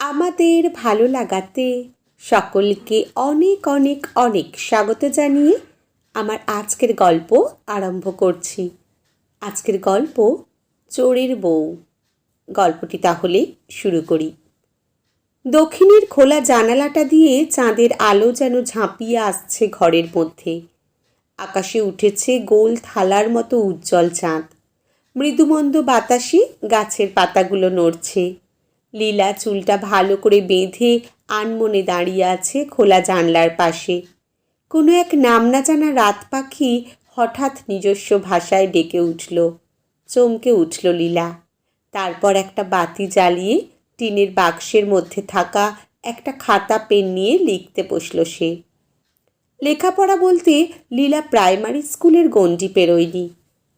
আমাদের ভালো লাগাতে সকলকে অনেক অনেক অনেক স্বাগত জানিয়ে আমার আজকের গল্প আরম্ভ করছি। আজকের গল্প চোরের বউ। গল্পটি তাহলে শুরু করি। দক্ষিণের খোলা জানালাটা দিয়ে চাঁদের আলো যেন ঝাঁপিয়ে আসছে ঘরের মধ্যে। আকাশে উঠেছে গোল থালার মতো উজ্জ্বল চাঁদ। মৃদুমন্দ বাতাসে গাছের পাতাগুলো নড়ছে। লীলা চুলটা ভালো করে বেঁধে আনমনে দাঁড়িয়ে আছে খোলা জানলার পাশে। কোনো এক নাম না জানা রাত পাখি হঠাৎ নিজস্ব ভাষায় ডেকে উঠল। চমকে উঠল লীলা। তারপর একটা বাতি জ্বালিয়ে টিনের বাক্সের মধ্যে থাকা একটা খাতা পেন নিয়ে লিখতে বসল সে। লেখাপড়া বলতে লীলা প্রাইমারি স্কুলের গণ্ডি পেরোয়নি।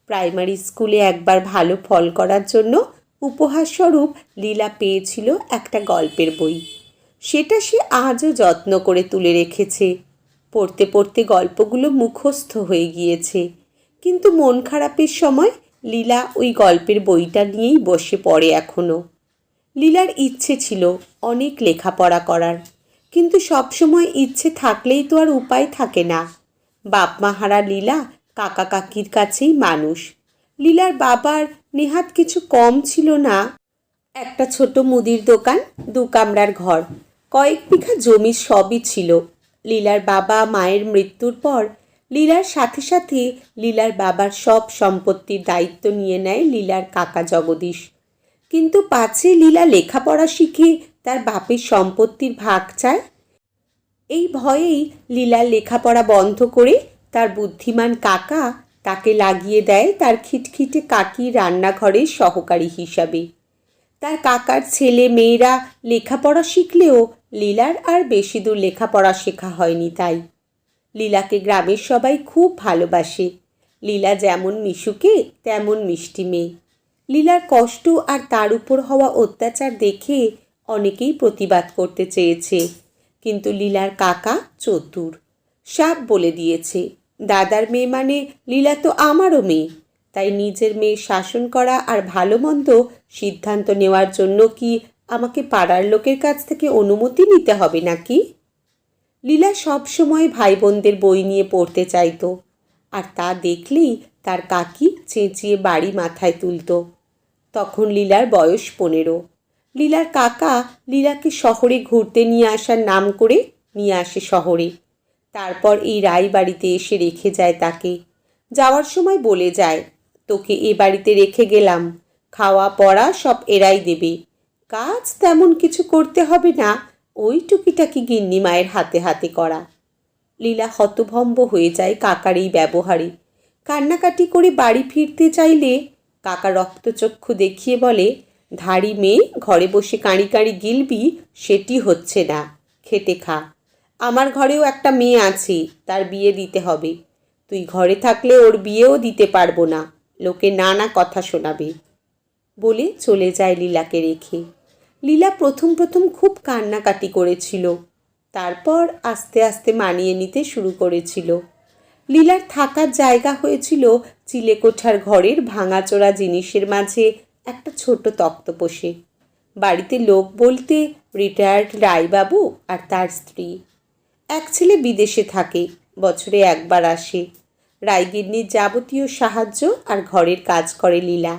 প্রাইমারি স্কুলে একবার ভালো ফল করার জন্য উপহারস্বরূপ লীলা পেয়েছিল একটা গল্পের বই। সেটা সে আজও যত্ন করে তুলে রেখেছে। পড়তে পড়তে গল্পগুলো মুখস্থ হয়ে গিয়েছে, কিন্তু মন খারাপের সময় লীলা ওই গল্পের বইটা নিয়েই বসে পড়ে এখনও। লীলার ইচ্ছে ছিল অনেক লেখাপড়া করার, কিন্তু সবসময় ইচ্ছে থাকলেই তো আর উপায় থাকে না। বাপ মা হারা লীলা কাকা কাকির কাছেই মানুষ। লীলার বাবার নেহাত কিছু কম ছিল না। একটা ছোট মুদির দোকান, 2 কামরার ঘর, কয়েক বিঘা জমি সবই ছিল। লীলার বাবা মায়ের মৃত্যুর পর লীলার সাথে সাথে লীলার বাবার সব সম্পত্তির দায়িত্ব নিয়ে নেয় লীলার কাকা জগদীশ। কিন্তু পাছে লীলা লেখাপড়া শিখে তার বাপের সম্পত্তির ভাগ চায়। এই ভয়েই লীলার লেখাপড়া বন্ধ করে তার বুদ্ধিমান কাকা তাকে লাগিয়ে দেয় তার খিটখিটে কাকির রান্নাঘরের সহকারী হিসাবে। তার কাকার ছেলে মেয়েরা লেখাপড়া শিখলেও লীলার আর বেশি দূর লেখাপড়া শেখা হয়নি। তাই লীলাকে গ্রামের সবাই খুব ভালোবাসে। লীলা যেমন মিশুকে তেমন মিষ্টি মেয়ে। লীলার কষ্ট আর তার উপর হওয়া অত্যাচার দেখে অনেকেই প্রতিবাদ করতে চেয়েছে, কিন্তু লীলার কাকা চতুর, সাপ বলে দিয়েছে, দাদার মেয়ে মানে লীলা তো আমারও মেয়ে। তাই নিজের মেয়ে শাসন করা আর ভালো মন্দ সিদ্ধান্ত নেওয়ার জন্য কি আমাকে পাড়ার লোকের কাছ থেকে অনুমতি নিতে হবে নাকি? লীলা সবসময় ভাই বোনদের বই নিয়ে পড়তে চাইতো, আর তা দেখলেই তার কাকি চেঁচিয়ে বাড়ি মাথায় তুলত। তখন লীলার বয়স 15। লীলার কাকা লীলাকে শহরে ঘুরতে নিয়ে আসার নাম করে নিয়ে আসে শহরে। তারপর এই রায়বাড়িতে এসে রেখে যায় তাকে। যাওয়ার সময় বলে যায়, তোকে এ বাড়িতে রেখে গেলাম, খাওয়া পড়া সব এরাই দেবে, কাজ তেমন কিছু করতে হবে না, ওই টুকিটাকি গিন্নি মায়ের হাতে হাতে করা। লীলা হতভম্ব হয়ে যায় কাকার এই ব্যবহারে। কান্নাকাটি করে বাড়ি ফিরতে চাইলে কাকা রক্তচক্ষু দেখিয়ে বলে, ধাড়ি মেয়ে, ঘরে বসে কাঁড়ি কাঁড়ি গিলবি সেটি হচ্ছে না, খেটে খা। আমার ঘরেও একটা মেয়ে আছে, তার বিয়ে দিতে হবে। তুই ঘরে থাকলে ওর বিয়েও দিতে পারবো না, লোকে নানা কথা শোনাবে। বলে চলে যায় লীলাকে রেখে। লীলা প্রথম প্রথম খুব কান্নাকাটি করেছিল, তারপর আস্তে আস্তে মানিয়ে নিতে শুরু করেছিল। লীলার থাকার জায়গা হয়েছিল চিলেকোঠার ঘরের ভাঙাচোরা জিনিসের মাঝে একটা ছোট তক্তপোষে। বাড়িতে লোক বলতে রিটায়ার্ড রায়বাবু আর তার স্ত্রী। এক ছেলে বিদেশে থাকে, বছরে একবার আসে। রায়গিন্নির যাবতীয় সাহায্য আর ঘরের কাজ করে লীলা।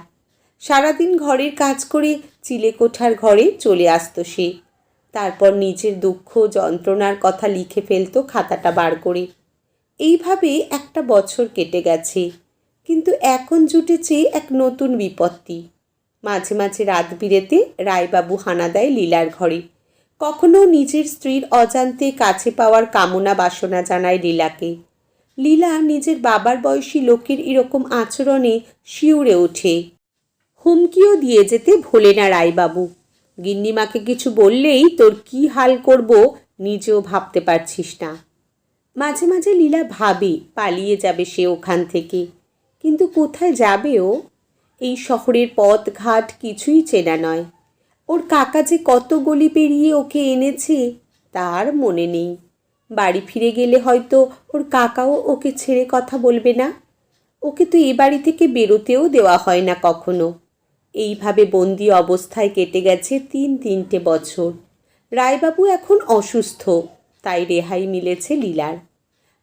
সারাদিন ঘরের কাজ করে চিলেকোঠার ঘরে চলে আসতো সে। তারপর নিজের দুঃখ যন্ত্রণার কথা লিখে ফেলতো খাতাটা বার করে। এইভাবে একটা বছর কেটে গেছে, কিন্তু এখন জুটেছে এক নতুন বিপত্তি। মাঝে মাঝে রাত বিরেতে রায়বাবু হানা দেয় লীলার ঘরে। কখনো নিজের স্ত্রীর অজান্তে কাছে পাওয়ার কামনা বাসনা জানায় লীলাকে। লীলা নিজের বাবার বয়সী লোকের এরকম আচরণে শিউরে ওঠে। হুমকিও দিয়ে যেতে ভোলে না রায়বাবু। গিন্নিমাকে কিছু বললেই তোর কি হাল করব নিজেও ভাবতে পারছিস না। মাঝে মাঝে লীলা ভাবে পালিয়ে যাবে সে ওখান থেকে, কিন্তু কোথায় যাবে ও? এই শহরের পথ ঘাট কিছুই চেনা নয়। ওর কাকা যে কত গলি পেরিয়ে ওকে এনেছে তার মনে নেই। বাড়ি ফিরে গেলে হয়তো ওর কাকাও ওকে ছেড়ে কথা বলবে না। ওকে তো এ বাড়ি থেকে বেরোতেও দেওয়া হয় না কখনো। এইভাবে বন্দি অবস্থায় কেটে গেছে 3 বছর। রায়বাবু এখন অসুস্থ, তাই রেহাই মিলেছে লীলার।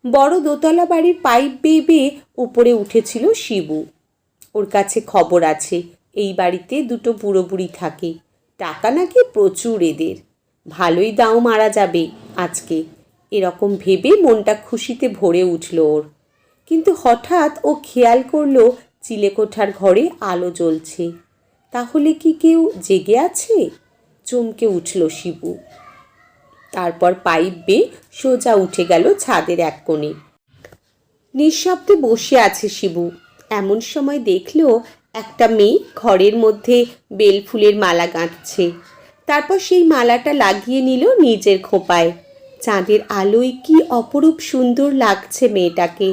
বড় দোতলা বাড়ির পাইপ বেয়ে বেয়ে উপরে উঠেছিল শিবু। ওর কাছে খবর আছে এই বাড়িতে দুটো বুড়ো বুড়ি থাকে, টাকা নাকি প্রচুর এদের, ভালোই দাও মারা যাবে আজকে, এরকম ভেবে মনটা খুশিতে ভরে উঠল ওর। কিন্তু হঠাৎ ও খেয়াল করলো চিলেকোঠার ঘরে আলো জ্বলছে। তাহলে কি কেউ জেগে আছে? চমকে উঠল শিবু। তারপর পাইপ বেয়ে সোজা উঠে গেল ছাদের এক কোণে। নিঃশব্দে বসে আছে শিবু। এমন সময় দেখল একটা মেয়ে ঘরের মধ্যে বেলফুলের মালা গাঁথছে। তারপর সেই মালাটা লাগিয়ে নিল নিজের খোঁপায়। চাঁদের আলোয় কি অপরূপ সুন্দর লাগছে মেয়েটাকে।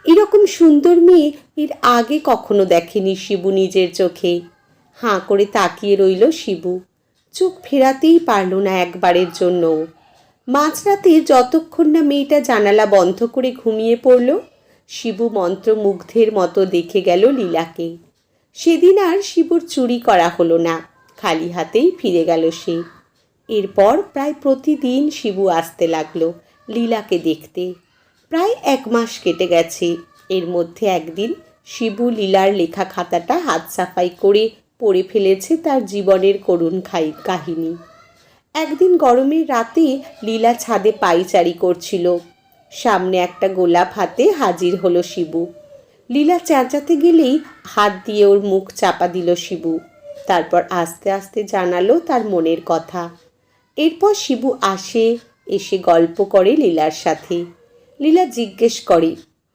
এরকম সুন্দর মেয়ে এর আগে কখনো দেখেনি শিবু নিজের চোখে। হাঁ করে তাকিয়ে রইল শিবু। চোখ ফেরাতেই পারল না একবারের জন্য। মাঝরাতে যতক্ষণ না মেয়েটা জানালা বন্ধ করে ঘুমিয়ে পড়ল, শিবু মন্ত্রমুগ্ধের মতো দেখে গেল লীলাকে। সেদিন আর শিবুর চুরি করা হলো না, খালি হাতেই ফিরে গেল সে। এরপর প্রায় প্রতিদিন শিবু আসতে লাগলো লীলাকে দেখতে। প্রায় 1 মাস কেটে গেছে। এর মধ্যে একদিন শিবু লীলার লেখা খাতাটা হাত সাফাই করে পড়ে ফেলেছে তার জীবনের করুণ কাহিনী। একদিন গরমের রাতে লীলা ছাদে পায়চারি করছিল। সামনে একটা গোলাপ হাতে হাজির হলো শিবু। লীলা চেঁচাতে গেলেই হাত দিয়ে ওর মুখ চাপা দিল শিবু। তারপর আস্তে আস্তে জানালো তার মনের কথা। এরপর শিবু এসে গল্প করে লীলার সাথে। লীলা জিজ্ঞেস করে,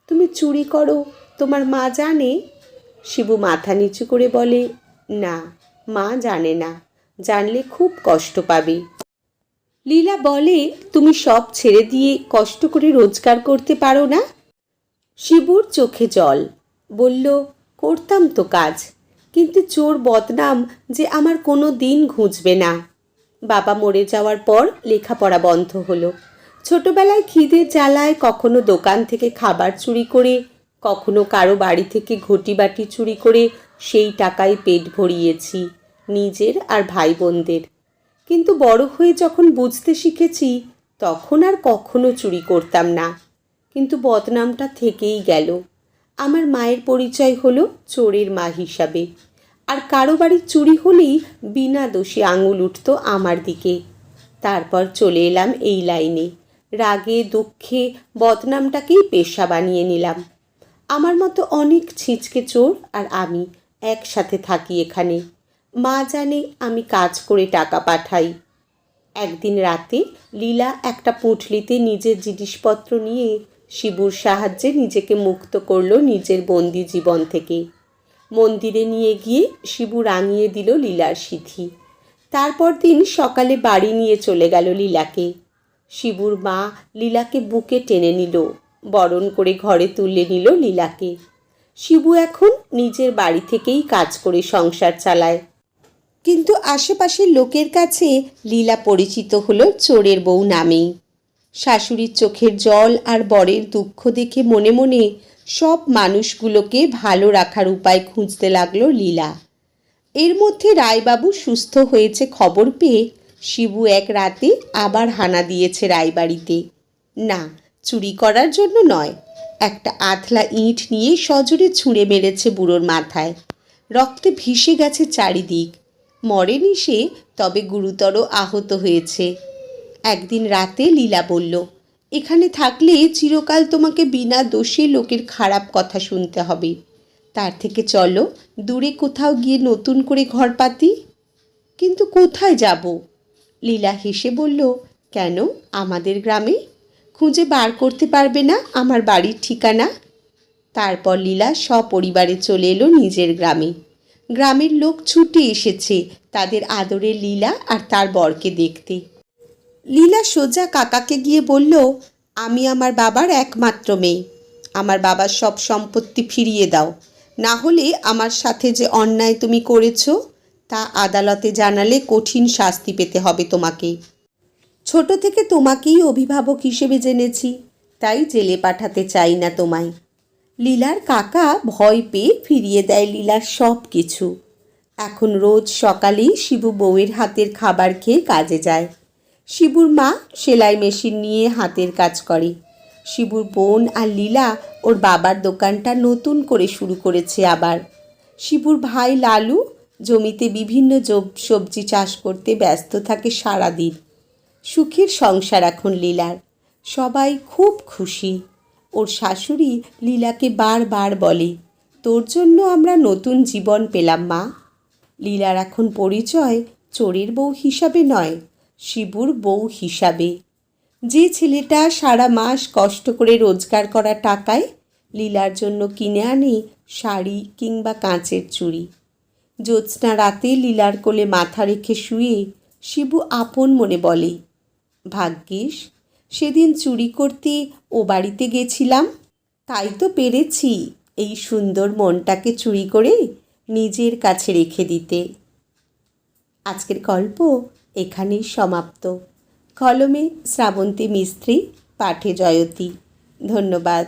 তুমি চুরি করো, তোমার মা জানে? শিবু মাথা নিচু করে বলে, না, মা জানে না, জানলে খুব কষ্ট পাবে। লীলা বলে, তুমি সব ছেড়ে দিয়ে কষ্ট করে রোজগার করতে পারো না? শিবুর চোখে জল। বলল, করতাম তো কাজ, কিন্তু চোর বদনাম যে আমার কোনো দিন ঘুচবে না। বাবা মরে যাওয়ার পর লেখাপড়া বন্ধ হলো। ছোটবেলায় খিদের জ্বালায় কখনো দোকান থেকে খাবার চুরি করে, কখনো কারো বাড়ি থেকে ঘটি বাটি চুরি করে সেই টাকায় পেট ভরিয়েছি নিজের আর ভাই বোনদের। কিন্তু বড় হয়ে যখন বুঝতে শিখেছি তখন আর কখনো চুরি করতাম না। কিন্তু বদনামটা থেকেই গেল। আমার মায়ের পরিচয় হলো চোরের মা হিসাবে। আর কারো বাড়ির চুরি হলেই বিনা দোষে আঙুল উঠত আমার দিকে। তারপর চলে এলাম এই লাইনে। রাগে দুঃখে বদনামটাকেই পেশা বানিয়ে নিলাম। আমার মতো অনেক ছিচকে চোর আর আমি একসাথে থাকি এখানে। মা জানে আমি কাজ করে টাকা পাঠাই। একদিন রাতে লীলা একটা পুঁটলিতে নিজের জিনিসপত্র নিয়ে শিবুর সাহায্যে নিজেকে মুক্ত করলো নিজের বন্দি জীবন থেকে। মন্দিরে নিয়ে গিয়ে শিবু রাঙিয়ে দিল লীলার সিঁথি। তারপর দিন সকালে বাড়ি নিয়ে চলে গেল লীলাকে। শিবুর মা লীলাকে বুকে টেনে নিল, বরণ করে ঘরে তুলে নিল লীলাকে। শিবু এখন নিজের বাড়ি থেকেই কাজ করে সংসার চালায়। কিন্তু আশেপাশের লোকের কাছে লীলা পরিচিত হলো চোরের বউ নামেই। শাশুড়ির চোখের জল আর বরের দুঃখ দেখে মনে মনে সব মানুষগুলোকে ভালো রাখার উপায় খুঁজতে লাগলো লীলা। এর মধ্যে রায়বাবু সুস্থ হয়েছে খবর পেয়ে শিবু এক রাতে আবার হানা দিয়েছে রায়বাড়িতে। না, চুরি করার জন্য নয়, একটা আধলা ইঁট নিয়ে সজোরে ছুঁড়ে মেরেছে বুড়োর মাথায়। রক্তে ভিসে গেছে চারিদিক। মরেনি সে, তবে গুরুতর আহত হয়েছে। একদিন রাতে লীলা বলল, এখানে থাকলে চিরকাল তোমাকে বিনা দোষে লোকের খারাপ কথা শুনতে হবে। তার থেকে চলো দূরে কোথাও গিয়ে নতুন করে ঘর পাতি। কিন্তু কোথায় যাব? লীলা হেসে বলল, কেন, আমাদের গ্রামে। খুঁজে বার করতে পারবে না আমার বাড়ির ঠিকানা? তারপর লীলা সপরিবারে চলে এলো নিজের গ্রামে। গ্রামের লোক ছুটে এসেছে তাদের আদরের লীলা আর তার বরকে দেখতে। লীলা সোজা কাকাকে গিয়ে বলল, আমি আমার বাবার একমাত্র মেয়ে, আমার বাবার সব সম্পত্তি ফিরিয়ে দাও, না হলে আমার সাথে যে অন্যায় তুমি করেছ তা আদালতে জানালে কঠিন শাস্তি পেতে হবে তোমাকে। ছোট থেকে তোমাকেই অভিভাবক হিসেবে জেনেছি, তাই জেলে পাঠাতে চাই না তোমায়। লীলার কাকা ভয় পেয়ে ফিরিয়ে দেয় লীলার সব কিছু। এখন রোজ সকালেই শিবু বউয়ের হাতের খাবার খেয়ে কাজে যায়। শিবুর মা সেলাই মেশিন নিয়ে হাতের কাজ করে। শিবুর বোন আর লীলা ওর বাবার দোকানটা নতুন করে শুরু করেছে আবার। শিবুর ভাই লালু জমিতে বিভিন্ন সবজি চাষ করতে ব্যস্ত থাকে সারাদিন। সুখের সংসার এখন লীলার, সবাই খুব খুশি। ওর শাশুড়ি লীলাকে বারবার বলে, তোর জন্য আমরা নতুন জীবন পেলাম মা। লীলার এখন পরিচয় চোরের বউ হিসাবে নয়, শিবুর বউ হিসাবে। যে ছেলেটা সারা মাস কষ্ট করে রোজগার করা টাকায় লীলার জন্য কিনে আনে শাড়ি কিংবা কাঁচের চুড়ি। জ্যোৎস্না রাতে লীলার কোলে মাথা রেখে শুয়ে শিবু আপন মনে বলে, ভাগ্যিস সেদিন চুরি করতে ও বাড়িতে গেছিলাম, তাই তো পেরেছি এই সুন্দর মনটাকে চুরি করে নিজের কাছে রেখে দিতে। আজকের গল্প এখানেই সমাপ্ত। কলমে শ্রাবন্তী মিস্ত্রি, পাঠে জয়তী। ধন্যবাদ।